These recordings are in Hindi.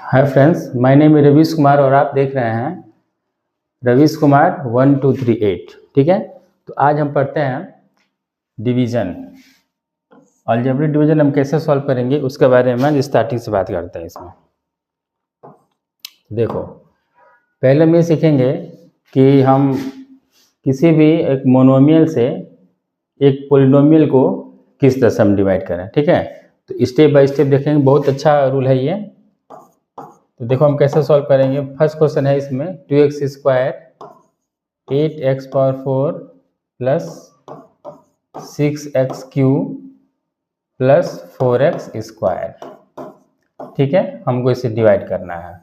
हाय फ्रेंड्स, माय नेम है रवीश कुमार और आप देख रहे हैं रवीश कुमार 1238। ठीक है, तो आज हम पढ़ते हैं डिवीज़न। अलजेब्रिक डिवीज़न हम कैसे सॉल्व करेंगे उसके बारे में स्टार्टिंग से बात करते हैं। इसमें देखो, पहले हम ये सीखेंगे कि हम किसी भी एक मोनोमियल से एक पॉलिनोमियल को किस तरह से हम डिवाइड करें। ठीक है, तो स्टेप बाय स्टेप देखेंगे। बहुत अच्छा रूल है ये। तो देखो हम कैसे सॉल्व करेंगे। फर्स्ट क्वेश्चन है इसमें 2x square 8x power 4 plus 6x cube plus 4x square. ठीक है, हमको इसे डिवाइड करना है।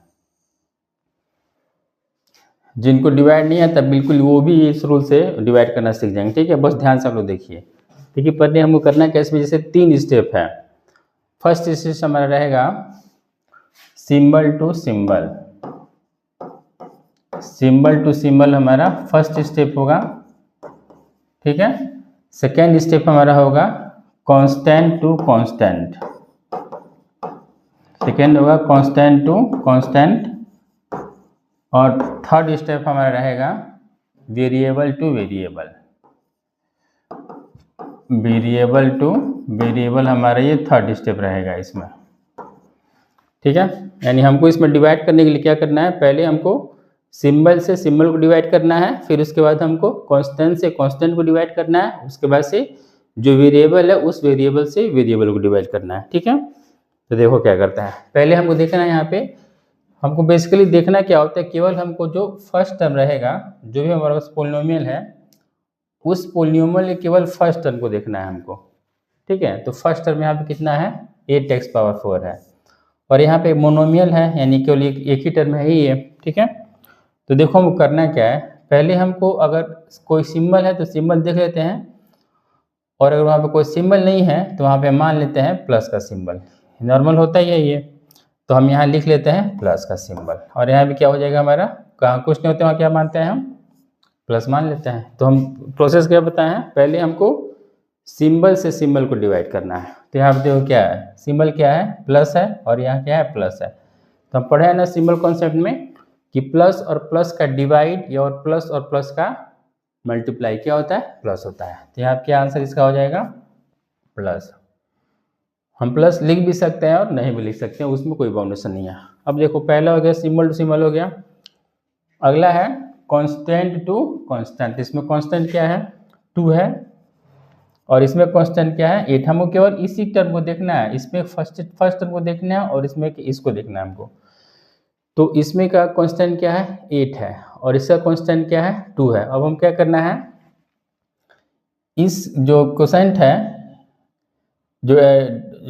जिनको डिवाइड नहीं आता बिल्कुल वो भी इस रूल से डिवाइड करना सीख जाएंगे। ठीक है, बस ध्यान से हम लोग देखिए। देखिए, पहले हमको करना है कैसे, जैसे 3 स्टेप है। फर्स्ट स्टेप हमारा रहेगा symbol to symbol. Symbol to symbol हमारा फर्स्ट स्टेप होगा। ठीक है, सेकेंड स्टेप हमारा होगा कांस्टेंट टू कांस्टेंट। सेकेंड होगा कांस्टेंट टू कांस्टेंट। और थर्ड स्टेप हमारा रहेगा variable to variable. Variable to variable हमारा ये थर्ड स्टेप रहेगा इसमें। ठीक है, यानी हमको इसमें डिवाइड करने के लिए क्या करना है, पहले हमको सिंबल से सिंबल को डिवाइड करना है, फिर उसके बाद हमको कांस्टेंट से कांस्टेंट को डिवाइड करना है, उसके बाद से जो वेरिएबल है उस वेरिएबल से वेरिएबल को डिवाइड करना है। ठीक है, तो देखो क्या करता है। पहले हमको देखना है, यहाँ पे हमको बेसिकली देखना क्या होता है, केवल हमको जो फर्स्ट टर्म रहेगा, जो भी हमारे पास पोलिनोमियल है, उस पोलिनोमियल के केवल फर्स्ट टर्म को देखना है हमको। ठीक है, तो फर्स्ट टर्म यहाँ पे कितना है, 8x पावर 4 है। और यहाँ पे मोनोमियल है, यानी केवल एक ही टर्म है ही है। ठीक है, तो देखो हमको करना क्या है, पहले हमको अगर कोई सिंबल है तो सिंबल देख लेते हैं, और अगर वहाँ पे कोई सिंबल नहीं है तो वहाँ पे मान लेते हैं प्लस का सिंबल। नॉर्मल होता ही है ये, तो हम यहाँ लिख लेते हैं प्लस का सिंबल। और यहाँ भी क्या हो जाएगा हमारा, कहाँ कुछ नहीं होता वहाँ क्या मानते हैं हम, प्लस मान लेते हैं। तो हम प्रोसेस क्या बताएं, पहले हमको सिंबल से सिंबल को डिवाइड करना है। तो यहाँ पे देखो क्या है, सिंबल क्या है, प्लस है, और यहाँ क्या है, प्लस है। तो हम पढ़े हैं ना सिंबल कॉन्सेप्ट में कि प्लस और प्लस का डिवाइड या और प्लस और प्लस का मल्टीप्लाई क्या होता है, प्लस होता है। तो यहाँ क्या आंसर इसका हो जाएगा, प्लस। हम प्लस लिख भी सकते हैं और नहीं भी लिख सकते हैं, उसमें कोई बाउंडेशन नहीं है। अब देखो, पहला हो गया सिंबल टू सिंबल हो गया। अगला है कांस्टेंट टू कांस्टेंट। इसमें कांस्टेंट क्या है, 2 है, और इसमें कांस्टेंट क्या है, 8। हमको केवल इसी टर्म को देखना है, इसमें फर्स्ट टर्म को देखना है और इसमें इसको देखना है हमको। तो इसमें का कांस्टेंट क्या है, 8 है, और इसका कांस्टेंट क्या है, 2 है। अब हम क्या करना है, इस जो कोसेंट है, जो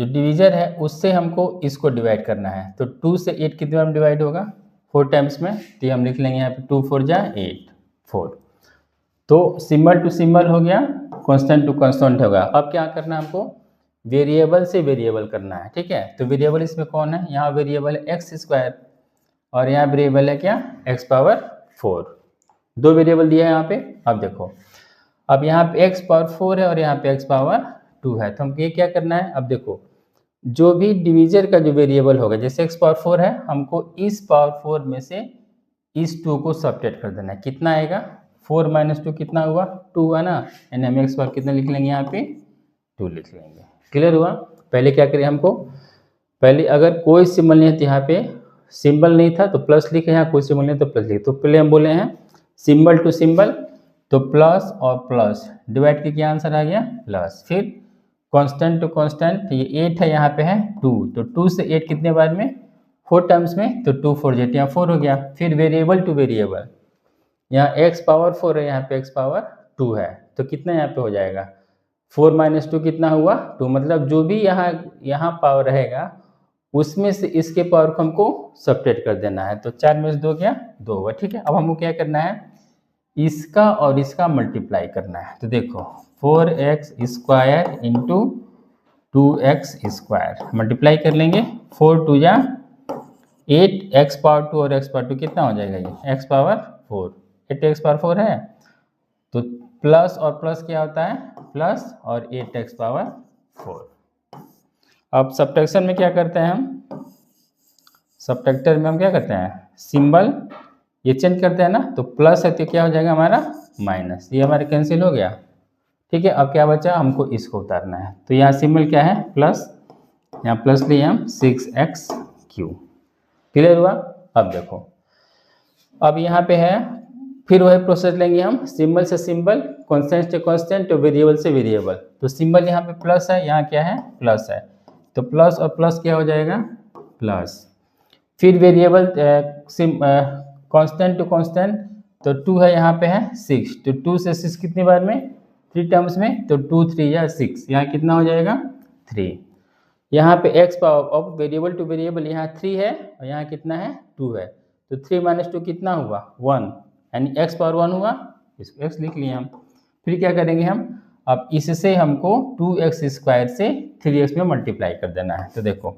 डिवीजर है, उससे हमको इसको डिवाइड करना है। तो 2 से 8 कितने बार में डिवाइड होगा, 4 टाइम्स में। तो हम लिख लेंगे यहाँ पे 2 4 जा 8 4। तो सिंबल टू सिंबल हो गया, कांस्टेंट टू कांस्टेंट होगा। अब क्या करना है हमको, वेरिएबल से वेरिएबल करना है। ठीक है, तो वेरिएबल इसमें कौन है, यहाँ वेरिएबल है एक्स स्क्वायर, और यहाँ वेरिएबल है क्या, x पावर 4। 2 वेरिएबल दिया है यहाँ पे। अब देखो, अब यहाँ पे x पावर 4 है और यहाँ पे x पावर 2 है। तो हमको ये क्या करना है, अब देखो जो भी डिवीजर का जो वेरिएबल होगा, जैसे x पावर 4 है, हमको इस पावर 4 में से इस 2 को सब्ट्रैक्ट कर देना है। कितना आएगा, 4 माइनस 2 कितना हुआ, 2 हुआ ना, यानी हम x पावर कितना लिख लेंगे, यहाँ पे 2 लिख लेंगे। क्लियर हुआ। पहले क्या करें हमको, पहले अगर कोई सिंबल नहीं है तो यहाँ पे सिंबल नहीं था तो प्लस लिखे, यहाँ कोई सिंबल नहीं तो प्लस लिखे। तो पहले हम बोले हैं सिंबल टू सिंबल, तो प्लस और प्लस डिवाइड करके क्या आंसर आ गया, प्लस। फिर कांस्टेंट टू कांस्टेंट, ये 8 है, यहाँ पे है 2, तो 2 से 8 कितने बार में, 4 टाइम्स में, तो 2 4 8, यहाँ 4 हो गया। फिर वेरिएबल टू वेरिएबल, यहाँ x पावर 4 है, यहाँ पे x पावर 2 है, तो कितना यहाँ पे हो जाएगा, 4 माइनस 2 कितना हुआ, 2। मतलब जो भी यहाँ पावर रहेगा उसमें से इसके पावर को हमको सब्ट्रैक्ट कर देना है। तो 4 में से 2 क्या, 2 हुआ। ठीक है, अब हमको क्या करना है, इसका और इसका मल्टीप्लाई करना है। तो देखो 4x square into 2x square multiply कर लेंगे। 4 2 जा 8, x पावर 2 और x पावर 2 कितना हो जाएगा, ये x पावर 4, 8x पावर 4 है। तो प्लस और प्लस क्या होता है, प्लस, और 8x पावर 4। अब सब्ट्रैक्शन में क्या करते हैं हम, सब्ट्रैक्टर में हम क्या करते हैं, सिंबल ये चेंज करते हैं ना, तो प्लस है तो क्या हो जाएगा हमारा माइनस, ये हमारे कैंसिल हो गया। ठीक है, अब क्या बचा, हमको इसको उतारना है। तो यहाँ सिंबल क्या है, प्लस, यहाँ प्लस लिए हम 6x3। क्लियर हुआ। अब देखो, अब यहाँ पे है, फिर वही प्रोसेस लेंगे हम, सिंबल से सिंबल, कांस्टेंट से कांस्टेंट, तो वेरिएबल से वेरिएबल। तो सिंबल यहाँ पे प्लस है, यहाँ क्या है, प्लस है, तो प्लस और प्लस क्या हो जाएगा, प्लस। फिर वेरिएबल कांस्टेंट टू कांस्टेंट, तो 2 है, यहाँ पे है 6, तो 2 से 6 कितनी बार में, 3 टर्म्स में, तो 2 3 या 6, यहाँ कितना हो जाएगा 3। यहाँ पे x पावर, अब वेरिएबल टू वेरिएबल, यहाँ 3 है और यहाँ कितना है 2 है, तो 3 - 2 कितना हुआ 1, यानी x पावर 1 हुआ, इसको x लिख लिए हम। फिर क्या करेंगे हम, अब इससे हमको 2x² से 3x में मल्टीप्लाई कर देना है। तो देखो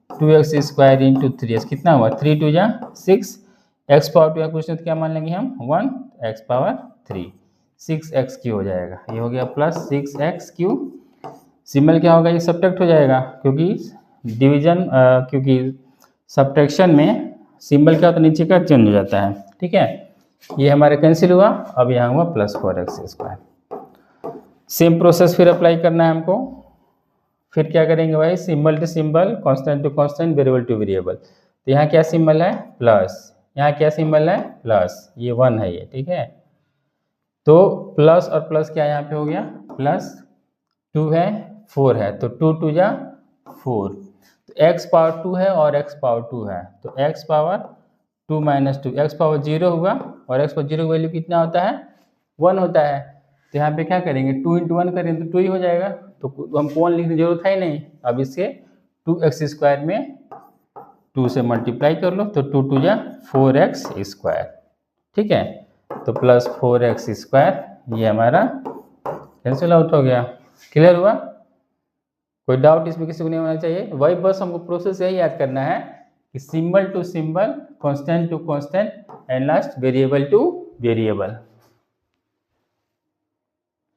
2x² इंटू 3x कितना हुआ, 3 2 जा 6, x पावर 2 क्वेश्चन क्या मान लेंगे हम 1, x पावर 3, 6x³ हो जाएगा, ये हो गया प्लस 6x³। सिंबल क्या होगा, ये सब्ट्रैक्ट हो जाएगा, क्योंकि डिवीजन क्योंकि सब्ट्रैक्शन में सिंबल क्या होता है, नीचे का चेंज हो जाता है। ठीक है, ये हमारे कैंसिल हुआ, अब यहाँ हुआ प्लस 4x²। सेम प्रोसेस फिर अप्लाई करना है हमको। फिर क्या करेंगे भाई, symbol to symbol, constant to constant, variable to variable. तो यहाँ क्या सिंबल है, प्लस, यहाँ क्या सिंबल है, प्लस, ये 1 है ये। ठीक है, तो प्लस और प्लस क्या यहाँ पे हो गया, प्लस 2 है 4 है, तो 2 2 जा 4, तो x पावर 2 है और x पावर 2 है, तो x पावर 2 - 2, x पावर 0 हुआ, और x पावर 0 की वैल्यू कितना होता है, 1 होता है। तो यहाँ पे क्या करेंगे, 2 × 1 करेंगे तो 2 ही हो जाएगा, तो हमको 1 लिखने की जरूरत है ही नहीं। अब इसके 2x² में 2 से मल्टीप्लाई कर लो, तो 2 2 जा 4x²। ठीक है, तो प्लस 4x², ये हमारा कैंसिल आउट हो गया। क्लियर हुआ, कोई डाउट इसमें किसी को नहीं होना चाहिए। वही बस हमको प्रोसेस यही याद करना है कि symbol to symbol, constant to constant, and last variable to variable.